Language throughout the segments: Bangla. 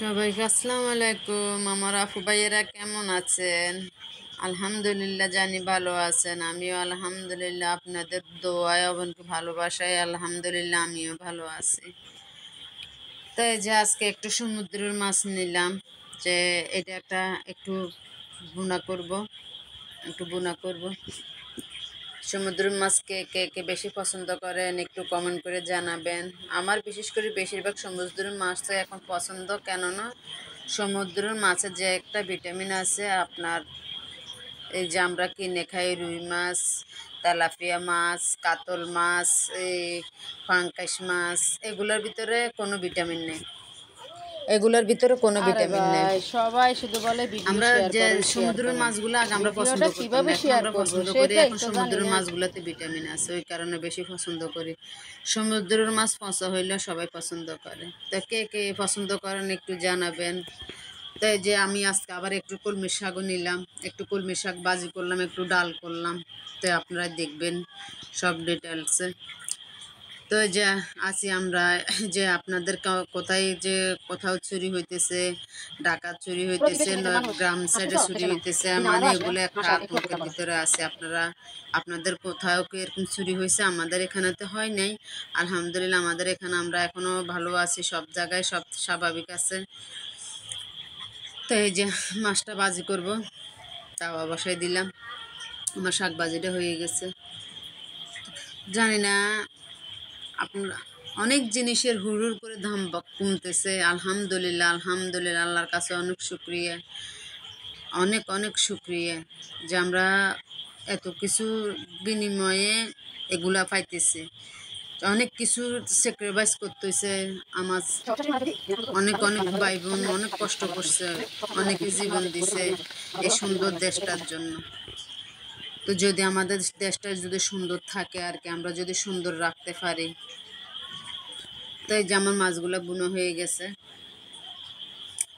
সবাইকে আসসালামু আলাইকুম। আমার আপু ভাইয়েরা কেমন আছেন? আলহামদুলিল্লাহ, জানি ভালো আছেন। আমিও আলহামদুলিল্লাহ আপনাদের দোয়ায় এবং ভালোবাসায় আলহামদুলিল্লাহ আমিও ভালো আছি। তো এই যে আজকে একটু সমুদ্রের মাছ নিলাম, যে এটা একটু বুনা করব, সমুদ্রের মাছ কে কে কে বেশি পছন্দ করেন একটু কমেন্ট করে জানাবেন। আমার বিশেষ করে বেশিরভাগ সমুদ্রের মাছ তো এখন পছন্দ, কেননা সমুদ্রের মাছের যে একটা ভিটামিন আছে আপনার, এই যে আমরা কিনে খাই রুই মাছ, তেলাপিয়া মাছ, কাতল মাছ, এই পাঙ্কাশ মাছ, এগুলোর ভিতরে কোনো আরে ভিটামিন নেই। ভাই, সবাই শুধু বলে ভিডিও আমরা শেয়ার যে করেন শেয়ার সমুদ্রের করেন। মাছগুলো আগে আমরা পছন্দ ভিডিওটা করতাম না, কিভাবে এখন শেয়ার আমরা করব পছন্দ করি। সেটাই এখন তো জানি সমুদ্রের না। মাছগুলোতে ভিটামিন আছে, ওই কারণে বেশি পছন্দ করি। সমুদ্রের মাছ পচা হইলে সবাই পছন্দ করে। তা কে কে পছন্দ করেন একটু জানাবেন। তাই যে আমি আজকে আবার একটু কলমি শাকও নিলাম, একটু কলমি শাক ভাজি করলাম, একটু ডাল করলাম। তো আপনারা দেখবেন সব ডিটেলসে। তো এই যে আছি আমরা, যে আপনাদের কোথায় যে কোথাও চুরি হইতেছে, ডাকাত চুরি হইতেছে, প্রতিবেশী নিজের মানুষ গ্রাম সাইডে আসতেছো চুরি পেছনে, হইতেছে, যদি না মানে আরো আসে এগুলো একটা হাসাও একটু আতঙ্কের অপেক্ষা করো। ভিতরে আছে। আপনাদের কোথাও কি এরকম চুরি হয়েছে? আমাদের এখানে তো হয় নাই, আলহামদুলিল্লাহ। আমাদের এখানে আমরা এখনো ভালো আছি, সব জায়গায় সব স্বাভাবিক আছে। তো এই যে মাছটা ভাজি করব, তাওয়া বসাই দিলাম। আমার শাক ভাজিটা হয়ে গেছে। জানি না, আপনার অনেক জিনিসের হুড় করে দাম কমতেছে। আলহামদুলিল্লাহ, আলহামদুলিল্লাহ, আল্লাহর কাছে অনেক শুক্রিয়া, অনেক অনেক শুক্রিয়া যে আমরা এত কিছু বিনিময়ে এগুলা পাইতেছি। অনেক কিছু স্যাক্রিফাইস করতেছে আমার, অনেক অনেক ভাই বোন অনেক কষ্ট করছে, অনেকে জীবন দিছে এই সুন্দর দেশটার জন্য। তো যদি আমাদের দেশটা যদি সুন্দর থাকে আর কি, আমরা যদি সুন্দর রাখতে পারি। তো এই যে আমার মাছগুলো বুনো হয়ে গেছে।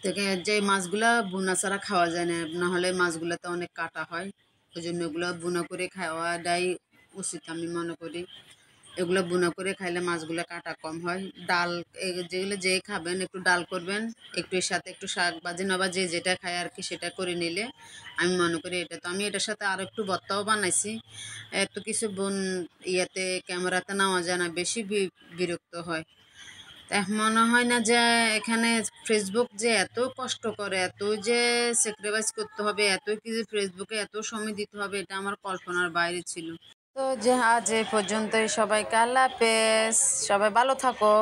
থেকে যে মাছগুলা বুনা ছাড়া খাওয়া যায় না, না হলে মাছগুলাতে অনেক কাটা হয়। ওই জন্য এগুলো বুনা করে খাওয়াটাই উচিত আমি মনে করি। এগুলো বুনা করে খাইলে মাছগুলো কাটা কম হয়। ডাল, যেগুলো যে খাবেন একটু ডাল করবেন, একটু এর সাথে একটু শাক ভাজি বা যে যেটা খায় আর কি সেটা করে নিলে আমি মনে করি এটা। তো আমি এটার সাথে আরও একটু ভর্তাও বানাইছি। এত কিছু ইয়াতে ক্যামেরাতে নেওয়া যায় না, বেশি বিরক্ত হয়। মনে হয় না যে এখানে ফেসবুক যে এত কষ্ট করে, এত যে স্যাক্রিফাইস করতে হবে, এত কিছু ফেসবুকে এত সময় দিতে হবে, এটা আমার কল্পনার বাইরে ছিল। তো যে আজ এই পর্যন্তই, সবাইকে আল্লাহ হাফেজ, সবাই ভালো থাকো।